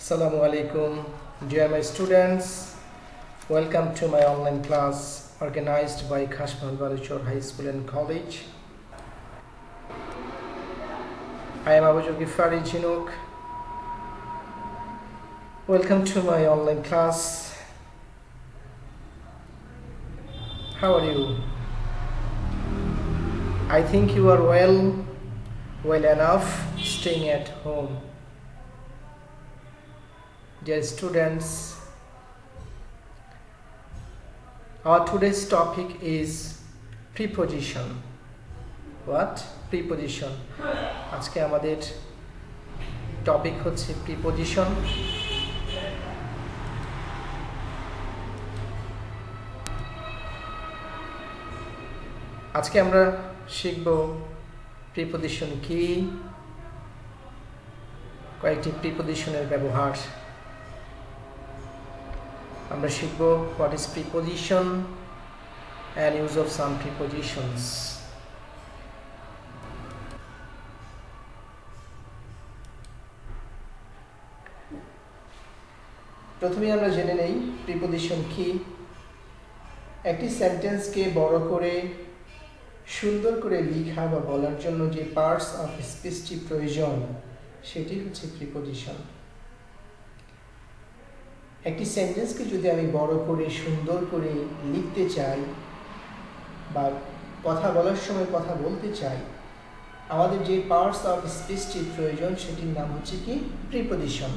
Assalamu alaikum, dear my students. Welcome to my online class organized by Khashmal Balachor High School and College. I am Abu Gifari Jinuk. Welcome to my online class. How are you? I think you are well enough staying at home. Dear students, our today's topic is preposition. What? Preposition. আজকে আমাদের topic হচ্ছে preposition. আজকে আমরা শিখব preposition কি, কয়েকটি prepositionের ব্যবহার। আমরা শিখব what is preposition and use of some prepositions. প্রথমে আমরা জেনে নেই preposition কি। একটি সেন্টেন্সকে বড় করে সুন্দর করে লেখা বা বলার জন্য যে পার্টস অফ স্পিচটি প্রয়োজন সেটি হচ্ছে preposition. একটি সেন্টেন্সকে যদি আমি বড় করে সুন্দর করে লিখতে চাই বা কথা বলার সময় কথা বলতে চাই, আমাদের যে পার্টস অফ স্পিচটির প্রয়োজন সেটির নাম হচ্ছে কি প্রিপজিশন।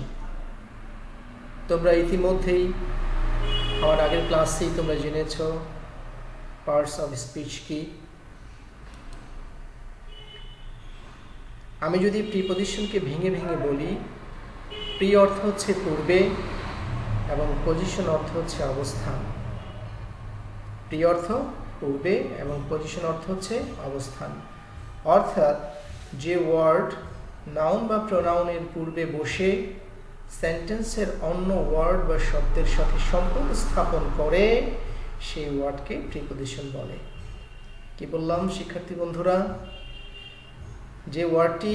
তোমরা ইতিমধ্যেই আমার আগের ক্লাসেই তোমরা জেনেছ পার্টস অফ স্পিচ কি। আমি যদি প্রিপজিশনকে ভেঙে ভেঙে বলি, প্রি অর্থ হচ্ছে পূর্বে এবং পজিশন অর্থ হচ্ছে অবস্থান। প্রি অর্থ পূর্বে এবং পজিশন অর্থ হচ্ছে অবস্থান। অর্থাৎ যে ওয়ার্ড নাউন বা প্রোনাউনের পূর্বে বসে সেন্টেন্সের অন্য ওয়ার্ড বা শব্দের সাথে সম্পর্ক স্থাপন করে সেই ওয়ার্ডকে প্রিপজিশন বলে। কি বললাম শিক্ষার্থী বন্ধুরা? যে ওয়ার্ডটি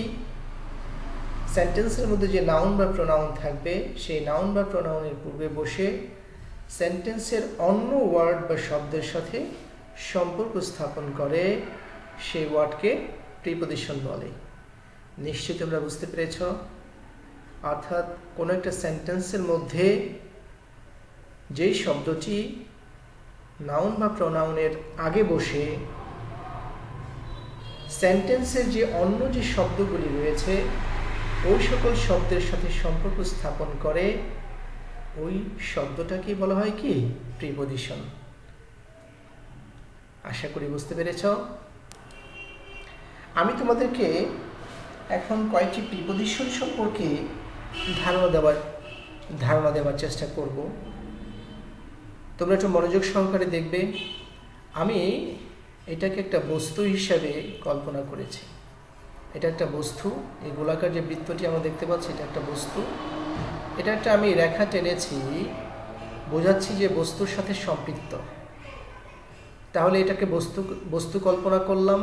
সেন্টেন্সের মধ্যে যে নাউন বা প্রোনাউন থাকবে সেই নাউন বা প্রোনাউনের পূর্বে বসে সেন্টেন্সের অন্য ওয়ার্ড বা শব্দের সাথে সম্পর্ক স্থাপন করে সেই ওয়ার্ডকে প্রিপজিশন বলে। নিশ্চয়ই তোমরা বুঝতে পেরেছ। অর্থাৎ কোনো একটা সেন্টেন্সের মধ্যে যেই শব্দটি নাউন বা প্রোনাউনের আগে বসে সেন্টেন্সের যে অন্য যে শব্দগুলি রয়েছে ওই সকল শব্দের সাথে সম্পর্ক স্থাপন করে ওই শব্দটাকে বলা হয় কি প্রিপজিশন। আশা করি বুঝতে পেরেছ। আমি তোমাদেরকে এখন কয়েকটি প্রিপজিশন সম্পর্কে ধারণা দেওয়ার চেষ্টা করব। তোমরা একটু মনোযোগ সহকারে দেখবে। আমি এটাকে একটা বস্তু হিসাবে কল্পনা করেছি। এটা একটা বস্তু, এই গোলাকার যে বৃত্তটি আমরা দেখতে পাচ্ছি এটা একটা বস্তু। এটা একটা আমি রেখা টেনেছি, বোঝাচ্ছি যে বস্তুর সাথে সম্পৃক্ত। তাহলে এটাকে বস্তু কল্পনা করলাম।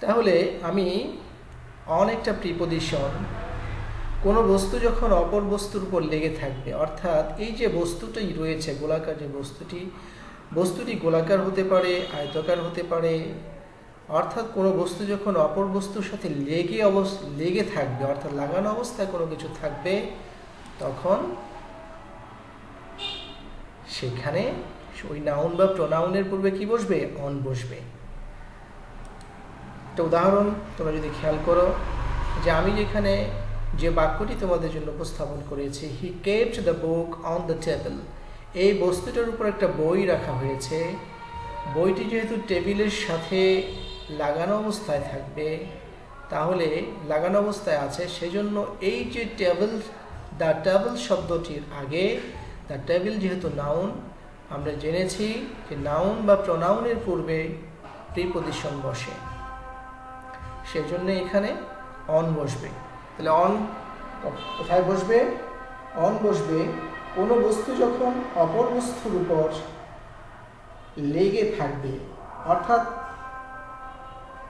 তাহলে আমি অনেকটা প্রিপজিশন, কোনো বস্তু যখন অপর বস্তুর উপর লেগে থাকবে, অর্থাৎ এই যে বস্তুটি রয়েছে গোলাকার যে বস্তুটি গোলাকার হতে পারে, আয়তাকার হতে পারে। অর্থাৎ কোনো বস্তু যখন অপর বস্তুর সাথে লেগে থাকবে, অর্থাৎ লাগানো অবস্থায় কোনো কিছু থাকবে, তখন সেখানে ওই নাউন বা প্রোনাউনের পূর্বে কি বসবে? অন বসবে। একটা উদাহরণ তোমরা যদি খেয়াল করো, যে আমি যেখানে যে বাক্যটি তোমাদের জন্য উপস্থাপন করেছি, হি kept the book on the table, এই বস্তুটার উপর একটা বই রাখা হয়েছে। বইটি যেহেতু টেবিলের সাথে লাগানো অবস্থায় থাকবে, তাহলে লাগানো অবস্থায় আছে, সেজন্য এই যে দ্য টেবিল শব্দটির আগে দ্য টেবিল যেহেতু নাউন, আমরা জেনেছি যে নাউন বা প্রোনাউনের পূর্বে প্রিপজিশন বসে, সেজন্য এখানে অন বসবে। তাহলে অন কোথায় বসবে? অন বসবে কোনো বস্তু যখন অপর বস্তুর উপর লেগে থাকবে। অর্থাৎ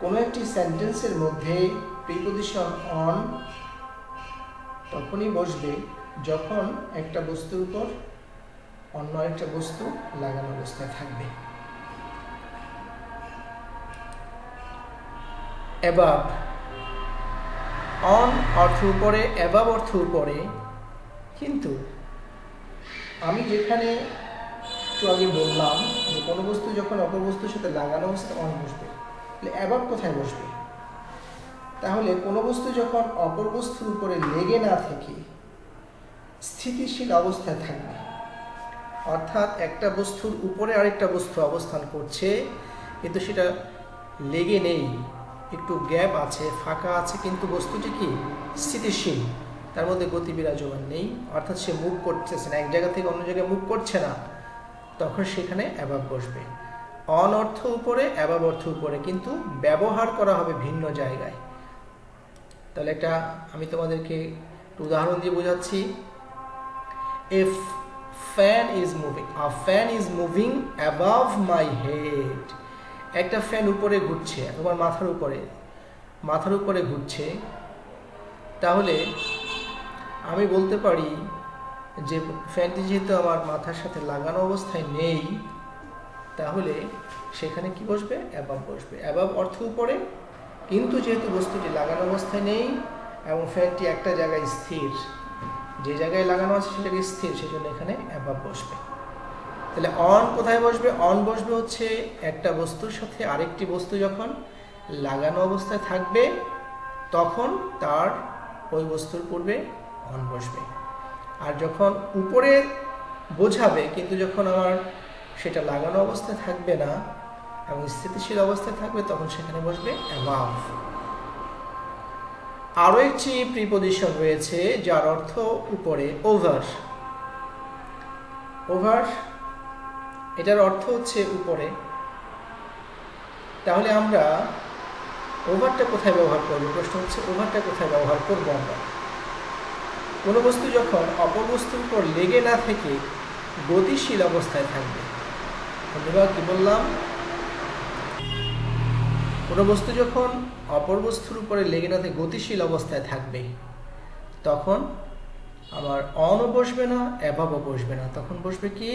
কোনো একটি সেন্টেন্সের মধ্যে প্রিপজিশন অন তখনই বসবে যখন একটা বস্তুর উপর অন্য একটা বস্তু লাগানো অবস্থায় থাকবে। অ্যাবাভ, অন অর্থ উপরে, অ্যাবাভ অর্থ উপরে, কিন্তু আমি যেখানে একটু আগে বললাম যে কোনো বস্তু যখন অপর বস্তুর সাথে লাগানো অবস্থায় অন বসবে, তাহলে অ্যাবাভ কোথায় বসবে? তাহলে কোনো বস্তু যখন অপর বস্তুর উপরে লেগে না থেকে স্থিতিশীল অবস্থায় থাকবে, অর্থাৎ একটা বস্তুর উপরে আরেকটা বস্তু অবস্থান করছে কিন্তু সেটা লেগে নেই, একটু গ্যাপ আছে, ফাঁকা আছে, কিন্তু বস্তুটি কি স্থিতিশীল, তার মধ্যে গতি বিরাজমান নেই, অর্থাৎ সে মুভ করতেছে না, এক জায়গা থেকে অন্য জায়গায় মুভ করছে না, তখন সেখানে অ্যাবাভ বসবে। অন অর্থ উপরে, অ্যাবাভ অর্থ উপরে, কিন্তু ব্যবহার করা হবে ভিন্ন জায়গায়। তাহলে একটা আমি তোমাদেরকে উদাহরণ দিয়ে বোঝাচ্ছি। If fan is moving, a fan is moving above my head, একটা ফ্যান উপরে ঘুরছে, তোমার মাথার উপরে ঘুরছে, তাহলে আমি বলতে পারি যে ফ্যানটি যেহেতু আমার মাথার সাথে লাগানো অবস্থায় নেই, তাহলে সেখানে কি বসবে? অ্যাবাভ বসবে। অ্যাবাভ অর্থ উপরে, কিন্তু যেহেতু বস্তুটি লাগানো অবস্থায় নেই এবং ফ্যানটি একটা জায়গায় স্থির, যে জায়গায় লাগানো আছে সে জায়গায় স্থির, সেজন্য এখানে অ্যাবাভ বসবে। তাহলে অন কোথায় বসবে? অন বসবে হচ্ছে একটা বস্তুর সাথে আরেকটি বস্তু যখন লাগানো অবস্থায় থাকবে তখন তার ওই বস্তুর পূর্বে অন বসবে। আর যখন উপরে বোঝাবে কিন্তু যখন আমার সেটা লাগানো অবস্থায় থাকবে না এবং স্থিতিশীল অবস্থায় থাকবে তখন সেখানে বসবে অ্যাবাভ। আরও একটি প্রিপজিশন রয়েছে যার অর্থ উপরে, ওভার। ওভার এটার অর্থ হচ্ছে উপরে। তাহলে আমরা ওভারটা কোথায় ব্যবহার করবো? প্রশ্ন হচ্ছে ওভারটা কোথায় ব্যবহার করবো আমরা? কোনো বস্তু যখন অপর বস্তুর উপর লেগে না থেকে গতিশীল অবস্থায় থাকবে, বন্ধুরা কি বললাম? কোনো বস্তু যখন অপর বস্তুর উপরে লেগে না থেকে গতিশীল অবস্থায় থাকবে তখন আমার অনও বসবে না, অ্যাবাভও বসবে না, তখন বসবে কি?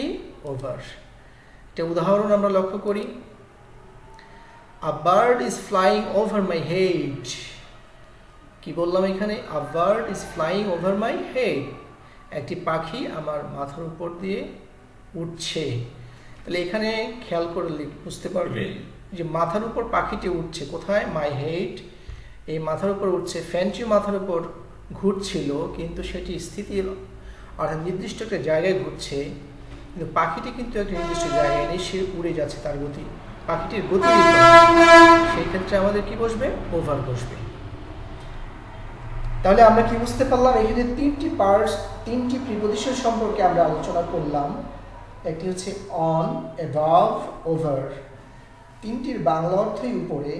ওভার। একটা উদাহরণ আমরা লক্ষ্য করি। A bird is flying over my head. কি বললাম এখানে? A bird is flying over my head. একটি পাখি আমার মাথার উপর দিয়ে উঠছে। তাহলে এখানে খেয়াল করলে বুঝতে পারবে যে মাথার উপর পাখিটি উঠছে কোথায়? My head. এই মাথার উপর উঠছে, ফ্যানটি মাথার উপর ঘুরছিল কিন্তু সেটি স্থিতির অর্থাৎ নির্দিষ্ট একটা জায়গায় ঘুরছে, কিন্তু পাখিটি কিন্তু একটা নির্দিষ্ট জায়গায় নেই, সে উড়ে যাচ্ছে, তার গতি, পাখিটির গতি, সেই ক্ষেত্রে আমাদের কি বসবে? ওভার বসবে। তাহলে আমরা কি বুঝতে পারলাম? এখানে তিনটি প্রিপজিশন সম্পর্কে আমরা আলোচনা করলাম। একটি হচ্ছে অন, অ্যাবাভ, ওভার। তিনটির বাংলা অর্থই উপরে,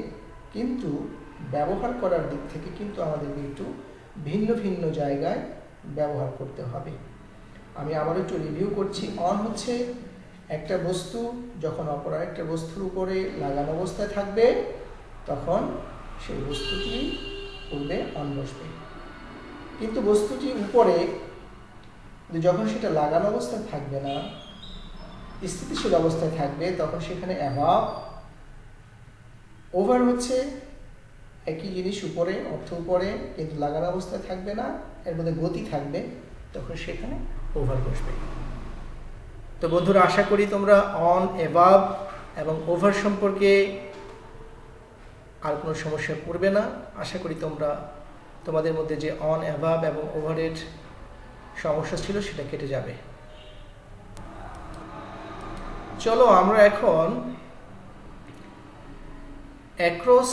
কিন্তু ব্যবহার করার দিক থেকে কিন্তু আমাদেরকে একটু ভিন্ন ভিন্ন জায়গায় ব্যবহার করতে হবে। আমি আবার একটু রিভিউ করছি। অন হচ্ছে একটা বস্তু যখন অপর একটা বস্তুর উপরে লাগানো অবস্থায় থাকবে তখন সেই বস্তুটি পূর্বে অন বসবে, কিন্তু বস্তুটি উপরে যখন সেটা লাগানো অবস্থায় থাকবে না, স্থিতিশীল অবস্থায় থাকবে, তখন সেখানে অ্যাবাভ। ওভার হচ্ছে একই জিনিস উপরে, অর্থ উপরে, কিন্তু লাগানো অবস্থায় থাকবে না, এর মধ্যে গতি থাকবে, তখন সেখানে ওভার বসবে। তো বন্ধুরা, আশা করি তোমরা অন, অ্যাবাভ এবং ওভার সম্পর্কে আর কোনো সমস্যা পড়বে না। আশা করি তোমাদের মধ্যে যে অন, অ্যাবাভ এবং ওভারের সমস্যা ছিল সেটা কেটে যাবে। চলো আমরা এখন অ্যাক্রস,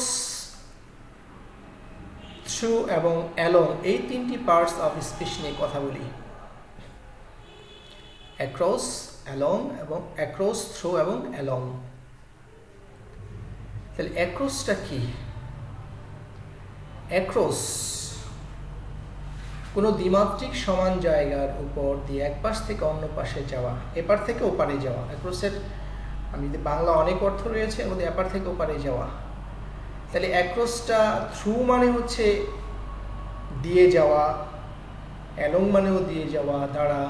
থ্রু এবং অ্যালং এই তিনটি পার্টস অফ স্পিচ নিয়ে কথা বলি। অ্যাক্রস, অ্যালং এবং অ্যাক্রস, থ্রু এবং অ্যালং। তাহলে অ্যাক্রসটা কি? অ্যাক্রস কোনো দ্বিমাত্রিক সমান জায়গার উপর দিয়ে এক পাশ থেকে অন্য পাশে যাওয়া, এপার থেকে ওপারে যাওয়া। অ্যাক্রসের আমি যদি বাংলা অনেক অর্থ রয়েছে, এর মধ্যে এপার থেকে ওপারে যাওয়া। তাহলে অ্যাক্রসটা, থ্রু মানে হচ্ছে দিয়ে যাওয়া, অ্যালং মানেও দিয়ে যাওয়া, দ্বারা।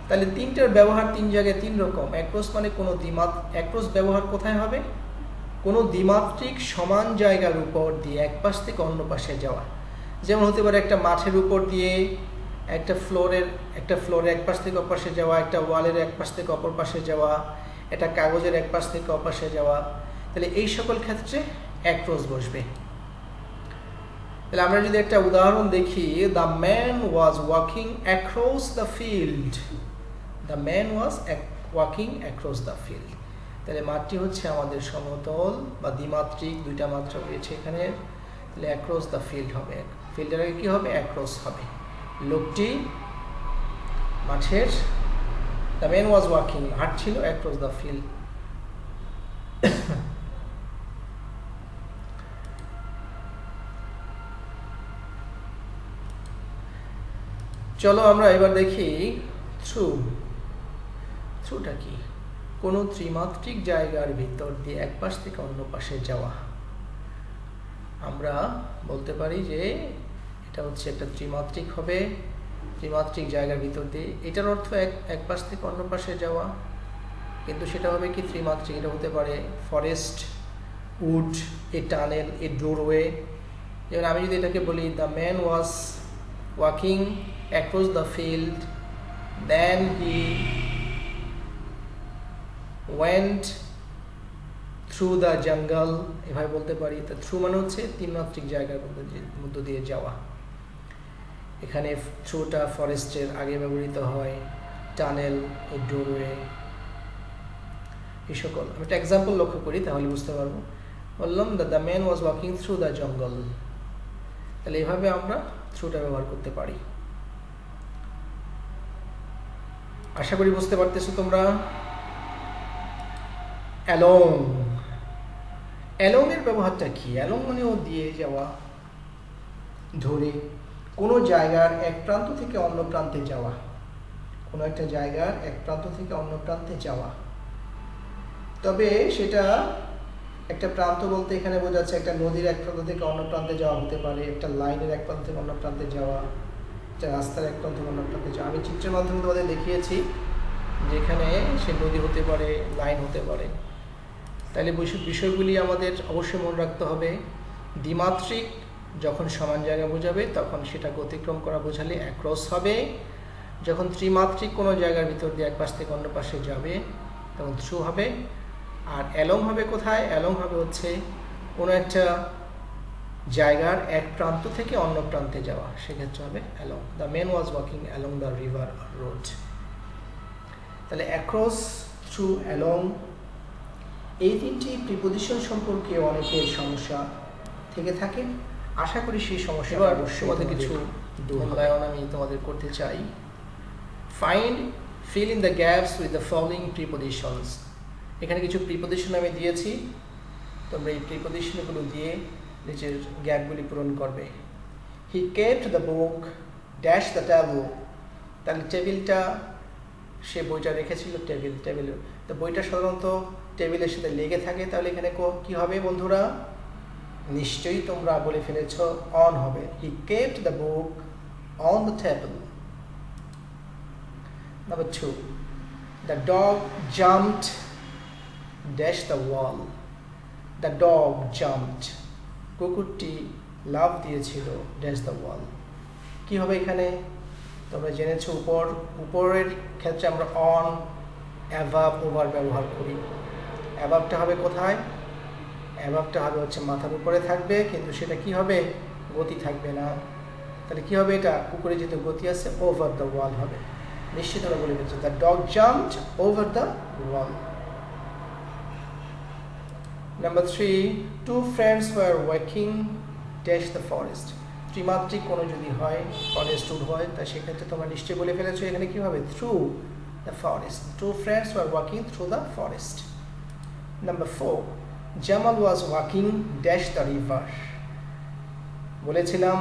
তাহলে তিনটার ব্যবহার তিন জায়গায় তিন রকম। অ্যাক্রস মানে কোনো অ্যাক্রস ব্যবহার কোথায় হবে? কোনো দ্বিমাত্রিক সমান জায়গার উপর দিয়ে এক পাশ থেকে অন্য পাশে যাওয়া। যেমন হতে পারে একটা মাঠের উপর দিয়ে একটা ফ্লোরের এক পাশ থেকে অপর পাশে যাওয়া, একটা ওয়ালের এক পাশ থেকে অপর পাশে যাওয়া, একটা কাগজের এক পাশ থেকে অপর পাশে যাওয়া। তাহলে এই সকল ক্ষেত্রে অ্যাক্রস বসবে। তাহলে আমরা যদি একটা উদাহরণ দেখি, the man was walking across the field. The man was walking across the field. তাহলে মাঠটি হচ্ছে আমাদের সমতল বা দ্বিমাত্রিক, দুইটা মাত্রা রয়েছে এখানে। তাহলে অ্যাক্রস দ্য ফিল্ড হবে, ফিল্ডের আগে কী হবে? অ্যাক্রস হবে। লোকটি মাঠের, দ্য ম্যান ওয়াজ ওয়াকিং, হাঁটছিল, অ্যাক্রস দ্য ফিল্ড। চলো আমরা এবার দেখি থ্রু। থ্রুটা কি? কোনো ত্রিমাত্রিক জায়গার ভিতর দিয়ে এক পাশ থেকে অন্য পাশে যাওয়া। আমরা বলতে পারি যে এটা হচ্ছে একটা ত্রিমাত্রিক হবে, ত্রিমাত্রিক জায়গার ভিতর দিয়ে। এটার অর্থ এক পাশ থেকে অন্য পাশে যাওয়া, কিন্তু সেটা হবে কি ত্রিমাত্রিক? এটা হতে পারে forest, wood, a tunnel, a doorway. যেমন আমি যদি এটাকে বলি, the man was walking across the field, then he went through the jungle, এভাবে বলতে পারি। তো থ্রু মানে হচ্ছে ত্রিমাত্রিক জায়গার মধ্য দিয়ে যাওয়া। এখানে থ্রুটা ফরেস্টের আগে ব্যবহৃত হয়, টানেল, এ ডোরওয়ে, এই সকল। আমি একটা এক্সাম্পল লক্ষ্য করি তাহলে বুঝতে পারবো। বললাম the man was walking through the জঙ্গল। তাহলে এভাবে আমরা থ্রুটা ব্যবহার করতে পারি। আশা করি বুঝতে পারতেছো তোমরা। অ্যালং, অ্যালং এর ব্যবহারটা কি? অ্যালং মানেও দিয়ে যাওয়া, ধরে, কোনো জায়গার এক প্রান্ত থেকে অন্য প্রান্তে যাওয়া। কোনো একটা জায়গার এক প্রান্ত থেকে অন্য প্রান্তে যাওয়া। তবে সেটা একটা প্রান্ত বলতে এখানে বোঝাচ্ছে একটা নদীর এক প্রান্ত থেকে অন্য প্রান্তে যাওয়া হতে পারে, একটা লাইনের এক প্রান্ত থেকে অন্য প্রান্তে যাওয়া, একটা রাস্তার এক প্রান্ত থেকে অন্য প্রান্তে যাওয়া। আমি চিত্রের মাধ্যমে তোমাদের দেখিয়েছি যেখানে সে নদী হতে পারে, লাইন হতে পারে। তাহলে বিষয়গুলি আমাদের অবশ্যই মনে রাখতে হবে। দ্বিমাত্রিক যখন সমান জায়গা বোঝাবে তখন সেটাকে অতিক্রম করা বোঝালে অ্যাক্রস হবে। যখন ত্রিমাত্রিক কোনো জায়গার ভিতর দিয়ে এক পাশ থেকে অন্য পাশে যাবে তখন থ্রু হবে। আর অ্যালং হবে কোথায়? অ্যালং হবে হচ্ছে কোনো একটা জায়গার এক প্রান্ত থেকে অন্য প্রান্তে যাওয়া, সেক্ষেত্রে হবে along. The man was walking along the river road. তাহলে অ্যাক্রস, থ্রু, অ্যালং, এই তিনটি প্রিপোজিশন সম্পর্কে অনেকের সমস্যা থেকে থাকে। আশা করি সেই সমস্যা তোমাদের কিছু মূল্যায়ন আমি তোমাদের করতে চাই। Find, fill in the gaps with the following prepositions. এখানে কিছু প্রিপোজিশন আমি দিয়েছি, তোমরা এই প্রিপোজিশনগুলো দিয়ে নিচের গ্যাপগুলি পূরণ করবে। হি kept the book dash the table. তাহলে টেবিলটা, সে বইটা রেখেছিল টেবিল। তো বইটা সাধারণত টেবিলের সাথে লেগে থাকে, তাহলে এখানে কি হবে বন্ধুরা? নিশ্চয়ই তোমরা বলে ফেলেছ, অন হবে। He kept the book on the table. Number 2, the dog jumped dash the wall. The dog jumped, কুকুরটি লাফ দিয়েছিল ড্যাশ দ্য ওয়াল। কি হবে এখানে? তোমরা জেনেছো উপরের ক্ষেত্রে আমরা অন, অ্যাভাব, ওভার ব্যবহার করি। অ্যাভাবটা হবে কোথায়? অ্যাভাবটা হবে হচ্ছে মাথার উপরে থাকবে, কিন্তু সেটা কি হবে? গতি থাকবে না। তাহলে কি হবে এটা? কুকুরে যেহেতু গতি আছে, ওভার দ্য ওয়াল হবে। নিশ্চিত ওরা বলে দিচ্ছে the dog jumped over the wall. Number 3, two friends were walking dash the forest. ত্রিমাত্রিক কোনো যদি হয়, ফরেস্ট উড হয়, তা সেক্ষেত্রে তোমরা নিশ্চয়ই বলে ফেলেছো এখানে কি হবে? Through the forest. Two friends were walking through the forest. Number 4, Jamal was walking dash the river. বলেছিলাম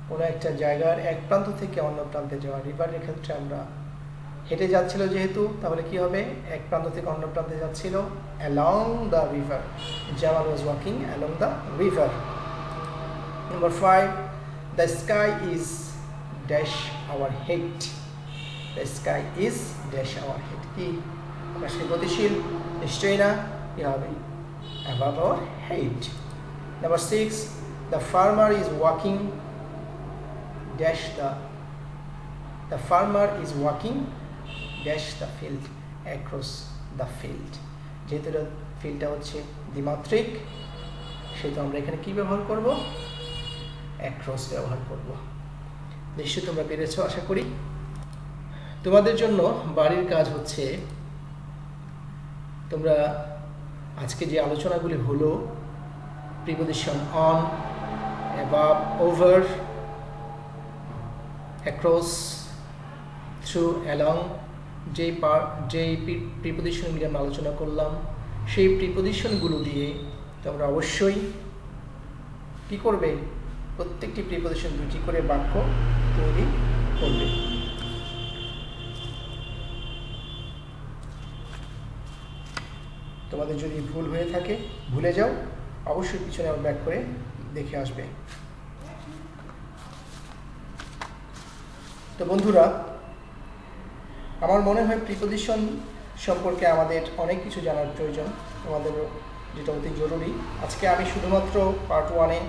কোনো একটা জায়গার এক প্রান্ত থেকে অন্য প্রান্তে যাওয়া। রিভারের ক্ষেত্রে আমরা হেঁটে যাচ্ছিল যেহেতু, তাহলে কি হবে? এক প্রান্ত থেকে অন্য প্রান্তে যাচ্ছিল, along the river. Jamal was walking along the river. Number 5, the sky is dash our head. The sky is dash our head. কি আকাশ কি গতিশীল? নিশ্চয়ই না, কি হবে? Above our head. Number 6, the farmer is walking dash the farmer is walking dash the field across the field. যেহেতু ফিল্ডটা হচ্ছে দ্বিমাত্রিক, সেহেতু আমরা এখানে কি ব্যবহার করব? অ্যাক্রস ব্যবহার করব। নিশ্চয়ই তোমরা পেরেছো আশা করি। তোমাদের জন্য বাড়ির কাজ হচ্ছে, তোমরা আজকে যে আলোচনাগুলি হলো, preposition on, above, over, across, through, along, যেই প্রিপোজিশনগুলি আমরা আলোচনা করলাম, সেই প্রিপোজিশনগুলো দিয়ে তোমরা অবশ্যই কি করবে? প্রত্যেকটি প্রিপোজিশন দুটি করে বাক্য তৈরি করবে। তোমাদের যদি ভুল হয়ে থাকে ভুলে যাও, অবশ্যই পিছনে আবার ব্যাক করে দেখে আসবে। তো বন্ধুরা, আমার মনে হয় প্রিপোজিশন সম্পর্কে আমাদের অনেক কিছু জানার প্রয়োজন, তোমাদেরও, যেটা অতি জরুরি। আজকে আমি শুধুমাত্র পার্ট 1-এ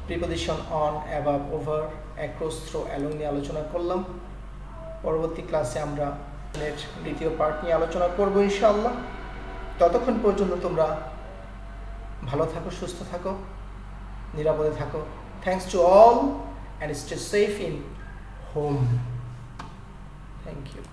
preposition on, above, over, across, through, along নিয়ে আলোচনা করলাম। পরবর্তী ক্লাসে আমরা দ্বিতীয় পার্ট নিয়ে আলোচনা করব ইনশাআল্লাহ। ততক্ষণ পর্যন্ত তোমরা ভালো থাকো, সুস্থ থাকো, নিরাপদে থাকো। Thanks to all and stay safe in home. Thank you.